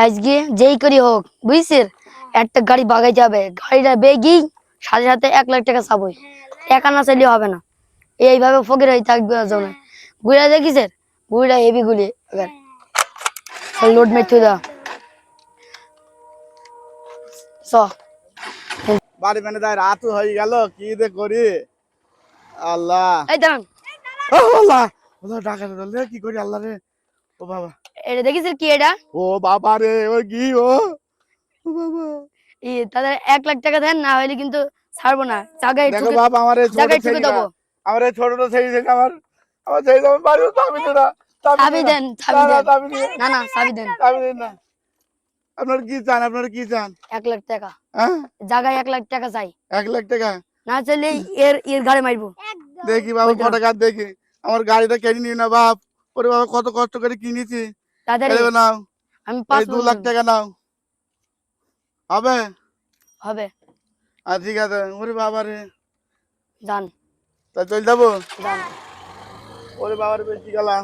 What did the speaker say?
আজকে যেই করি হোক বুঝছিস, একটা গাড়ি বাগাইতে হবে, গাড়িটা বেগি সাথে সাথে 1 লাখ টাকা চাবই, টাকা না চাইলে হবে না। এইভাবে ফকির হয়ে থাকবে জন্য গুড়া দেখিস, গুড়িটা হেভি গুলি লোড মেট্রু দা চ বাড়ি মানে তাই রাত হয়ে গেল, কি যে করি। আল্লাহ এই দাঁড়ান, ও আল্লাহ, আল্লাহ ডাকা রে, কি করি আল্লাহ রে। ও বাবা, এটা দেখিস কি এটা? ও বাবা রে, ও কি ও, ও বাবা। তাদের 1 লাখ টাকা দেন, না হলে কিন্তু ছাড়বো না, জায়গায় দেখো ঠুকে বাপ, আমার এই ছোট জায়গায় ঠুকে ছেলেটা, দেবো। আমার এই ছোটটা ছেলে থেকে আমার ছেলে আমার বাড়ি চাবি দে না, চাবি দে চাবি না, দেন, না চাবি না দেন, চাবি দে, না না চাবি দেন। চাবি দে না। আপনার কি চান, আপনার কি চান? 1 লাখ টাকা হ্যাঁ, জায়গায় 1 লাখ টাকা চাই, 1 লাখ টাকা। না চাইলে এর এর ঘাড়ে মারবো। দেখি বাবা ওই ক দাঁড়ান, টাকা দেখি, আমার গাড়িটা কিনে নিও না বাপ। ওরে বাবা, কত কষ্ট করে কিনেছি। তাড়াতাড়ি এই নাও, আমি এই 5 2 লাখ টাকা নাও, হবে? হবে। ঠিক আছে। ওরে বাবা রে, যান তা চল যাবো। যান। ওরে বাবা রে, বেশি গেলাম।